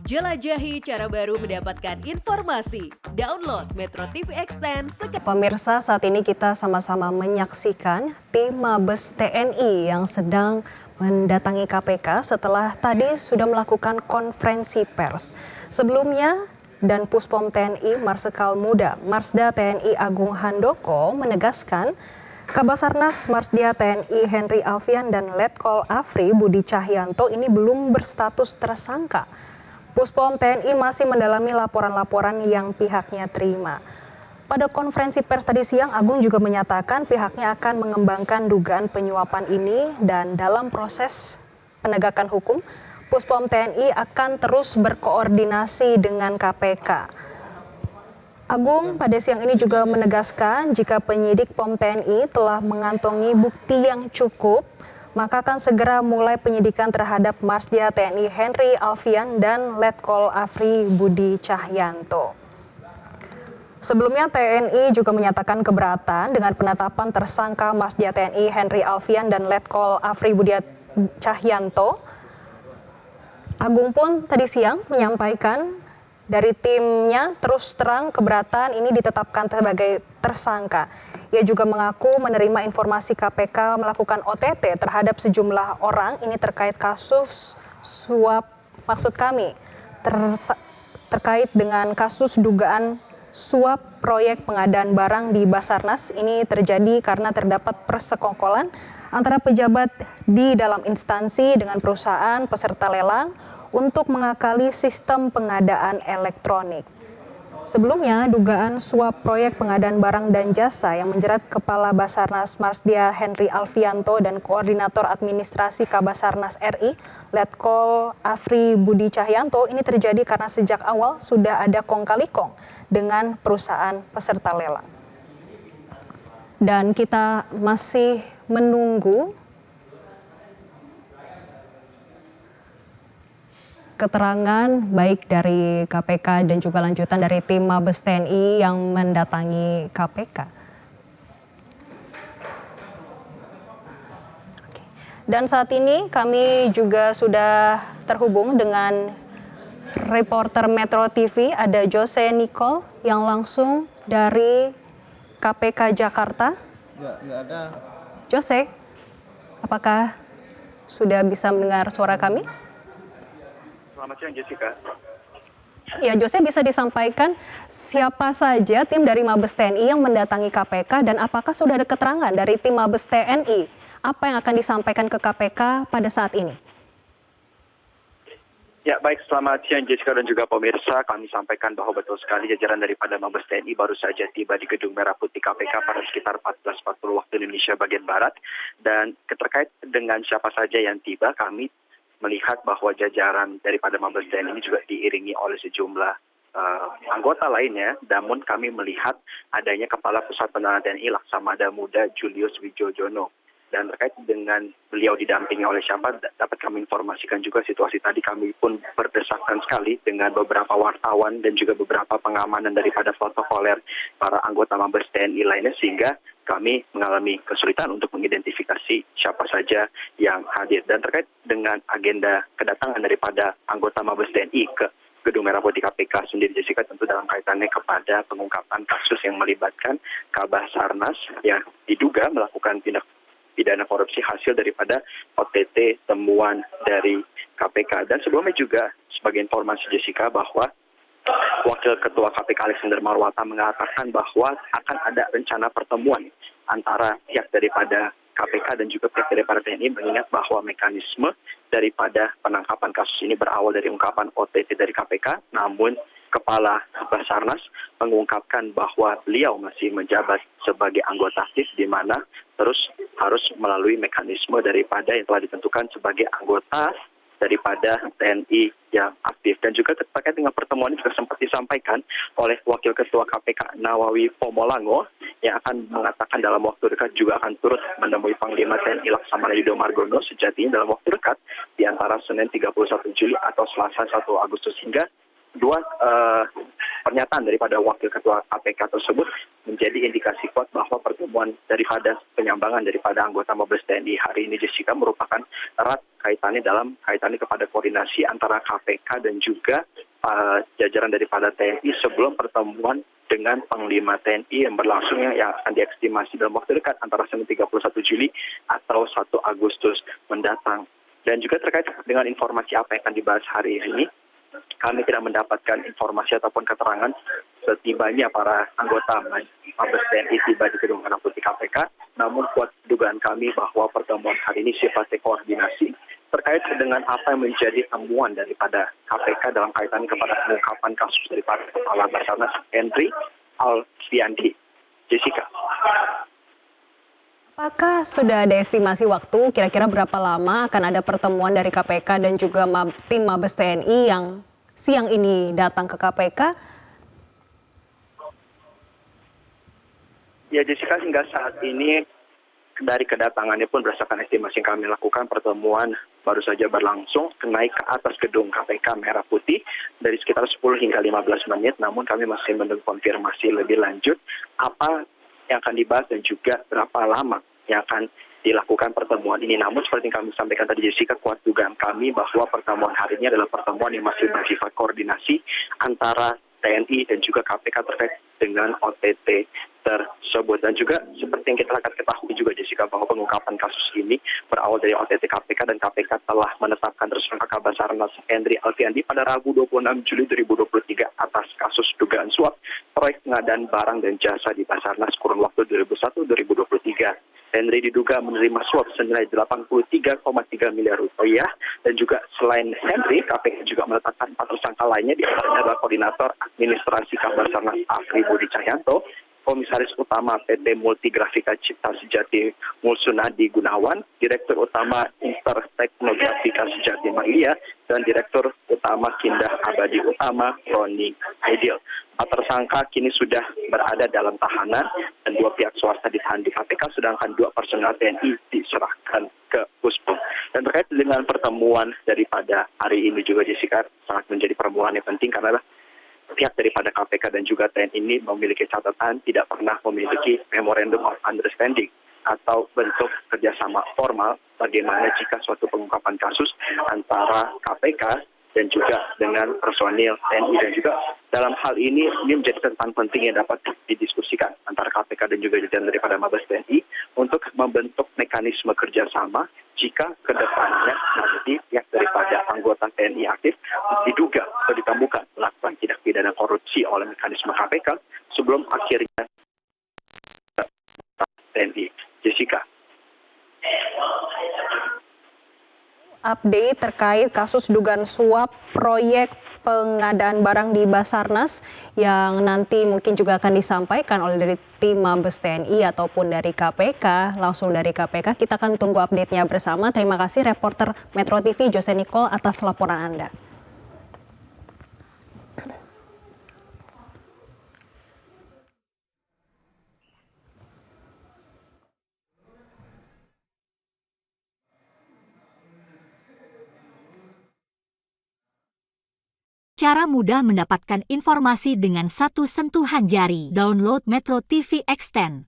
Jelajahi cara baru mendapatkan informasi. Download Metro TV Extend sekarang. Pemirsa, saat ini kita sama-sama menyaksikan tim Mabes TNI yang sedang mendatangi KPK setelah tadi sudah melakukan konferensi pers. Sebelumnya, dan Puspom TNI Marsikal Muda Marsda TNI Agung Handoko menegaskan Kabasarnas Marsdia TNI Henry Alfian dan Letkol Afri Budi Cahyanto ini belum berstatus tersangka. Puspom TNI masih mendalami laporan-laporan yang pihaknya terima. Pada konferensi pers tadi siang, Agung juga menyatakan pihaknya akan mengembangkan dugaan penyuapan ini dan dalam proses penegakan hukum, Puspom TNI akan terus berkoordinasi dengan KPK. Agung pada siang ini juga menegaskan jika penyidik POM TNI telah mengantongi bukti yang cukup, maka akan segera mulai penyidikan terhadap Marsdia TNI Henry Alfian dan Letkol Afri Budi Cahyanto. Sebelumnya TNI juga menyatakan keberatan dengan penetapan tersangka Marsdia TNI Henry Alfian dan Letkol Afri Budi Cahyanto. Agung pun tadi siang menyampaikan dari timnya terus terang keberatan ini ditetapkan sebagai tersangka. Ia juga mengaku menerima informasi KPK melakukan OTT terhadap sejumlah orang ini terkait kasus suap, maksud kami terkait dengan kasus dugaan suap proyek pengadaan barang di Basarnas. Ini terjadi karena terdapat persekongkolan antara pejabat di dalam instansi dengan perusahaan peserta lelang untuk mengakali sistem pengadaan elektronik. Sebelumnya, dugaan suap proyek pengadaan barang dan jasa yang menjerat Kepala Basarnas Marsdia Henry Alfianto dan Koordinator Administrasi Kabasarnas RI, Letkol Afri Budi Cahyanto, ini terjadi karena sejak awal sudah ada kong-kali kong dengan perusahaan peserta lelang. Dan kita masih menunggu keterangan baik dari KPK dan juga lanjutan dari tim Mabes TNI yang mendatangi KPK. Dan saat ini kami juga sudah terhubung dengan reporter Metro TV, ada Jose Nicole yang langsung dari KPK Jakarta. Nggak ada. Jose, apakah sudah bisa mendengar suara kami? Selamat siang Jessica. Ya, Jose, bisa disampaikan siapa saja tim dari Mabes TNI yang mendatangi KPK dan apakah sudah ada keterangan dari tim Mabes TNI? Apa yang akan disampaikan ke KPK pada saat ini? Ya, baik, selamat siang Jessica dan juga pemirsa. Kami sampaikan bahwa betul sekali jajaran daripada Mabes TNI baru saja tiba di Gedung Merah Putih KPK pada sekitar 14.40 waktu Indonesia bagian Barat. Dan terkait dengan siapa saja yang tiba, kami melihat bahwa jajaran daripada Mabes TNI ini juga diiringi oleh sejumlah anggota lainnya. Namun kami melihat adanya Kepala Pusat Penerangan TNI Laksamada Muda Julius Wijojono. Dan terkait dengan beliau didampingi oleh siapa, dapat kami informasikan juga situasi tadi kami pun berdesakan sekali dengan beberapa wartawan dan juga beberapa pengamanan daripada protokoler para anggota Mabes TNI lainnya, sehingga kami mengalami kesulitan untuk mengidentifikasi siapa saja yang hadir. Dan terkait dengan agenda kedatangan daripada anggota Mabes TNI ke Gedung Merah Putih KPK sendiri, Jessica, tentu dalam kaitannya kepada pengungkapan kasus yang melibatkan Kabasarnas yang diduga melakukan tindak pidana korupsi hasil daripada OTT temuan dari KPK. Dan sebelumnya juga sebagai informasi Jessica bahwa Wakil Ketua KPK Alexander Marwata mengatakan bahwa akan ada rencana pertemuan antara pihak daripada KPK dan juga pihak daripada TNI, mengingat bahwa mekanisme daripada penangkapan kasus ini berawal dari ungkapan OTT dari KPK, namun Kepala Basarnas mengungkapkan bahwa beliau masih menjabat sebagai anggota aktif, di mana terus harus melalui mekanisme daripada yang telah ditentukan sebagai anggota daripada TNI yang aktif. Dan juga terkait dengan pertemuan ini juga sempat disampaikan oleh Wakil Ketua KPK Nawawi Pomolango yang akan mengatakan dalam waktu dekat juga akan turut menemui Panglima TNI Laksamana Yudo Margono sejatinya dalam waktu dekat di antara Senin 31 Juli atau Selasa 1 Agustus, hingga dua pernyataan daripada Wakil Ketua KPK tersebut menjadi indikasi kuat bahwa pertemuan daripada penyambangan daripada anggota Mabes TNI hari ini, Jessica, merupakan erat kaitannya kepada koordinasi antara KPK dan juga jajaran daripada TNI sebelum pertemuan dengan Panglima TNI yang berlangsung yang akan diekstimasi dalam waktu dekat antara Senin 31 Juli atau 1 Agustus mendatang. Dan juga terkait dengan informasi apa yang akan dibahas hari ini, kami tidak mendapatkan informasi ataupun keterangan setibanya para anggota Mabes TNI tiba di Gedung Merah Putih KPK. Namun kuat dugaan kami bahwa pertemuan hari ini sifatnya koordinasi terkait dengan apa yang menjadi temuan daripada KPK dalam kaitan kepada pengungkapan kasus daripada Kepala Basarnas Henry Alfiandi. Jessica. Apakah sudah ada estimasi waktu kira-kira berapa lama akan ada pertemuan dari KPK dan juga tim Mabes TNI yang siang ini datang ke KPK? Ya Jessica, hingga saat ini dari kedatangannya pun berdasarkan estimasi yang kami lakukan, pertemuan baru saja berlangsung naik ke atas gedung KPK Merah Putih dari sekitar 10 hingga 15 menit. Namun kami masih menunggu konfirmasi lebih lanjut apa yang akan dibahas dan juga berapa lama yang akan dilakukan pertemuan ini. Namun seperti yang kami sampaikan tadi Jessica, kuat dugaan kami bahwa pertemuan hari ini adalah pertemuan yang masih bersifat koordinasi antara TNI dan juga KPK terkait dengan OTT tersebut. Dan juga seperti yang kita akan ketahui juga Jessica, bahwa pengungkapan kasus ini berawal dari OTT KPK dan KPK telah menetapkan tersangka Kabasarnas Henry Alfiandi pada Rabu 26 Juli 2023 atas kasus dugaan suap proyek pengadaan barang dan jasa di Basarnas kurun waktu 2001-2023. Henry diduga menerima suap senilai 83,3 miliar rupiah, dan juga selain Henry, KPK juga menetapkan 4 tersangka lainnya, di antaranya adalah Koordinator Administrasi Kabasarnas Afri Budi Cahyanto, Komisaris Utama PT Multigrafika Cipta Sejati Mulsunadi Gunawan, Direktur Utama Interteknografika Sejati Malia, dan Direktur Utama Kindah Abadi Utama Roni Aidil. 4 tersangka kini sudah berada dalam tahanan dan 2 pihak swasta ditahan di KPK, sedangkan 2 personel TNI diserahkan ke Puspom. Dan terkait dengan pertemuan daripada hari ini juga Jessica, sangat menjadi pertemuan yang penting karena pihak daripada KPK dan juga TNI ini memiliki catatan tidak pernah memiliki Memorandum of Understanding atau bentuk kerjasama formal bagaimana jika suatu pengungkapan kasus antara KPK dan juga dengan personil TNI. Dan juga dalam hal ini menjadi catatan penting yang dapat didiskusikan antara KPK dan juga jajaran daripada Mabes TNI untuk membentuk mekanisme kerjasama jika ke depannya nanti pihak daripada anggota TNI aktif diduga atau ditemukan melakukan tindak pidana korupsi oleh mekanisme KPK sebelum akhirnya TNI. Jessica. Update terkait kasus dugaan suap proyek pengadaan barang di Basarnas yang nanti mungkin juga akan disampaikan oleh dari tim Mabes TNI ataupun dari KPK, langsung dari KPK. Kita akan tunggu update-nya bersama. Terima kasih reporter Metro TV Jose Nicole atas laporan Anda. Cara mudah mendapatkan informasi dengan satu sentuhan jari. Download Metro TV Extend.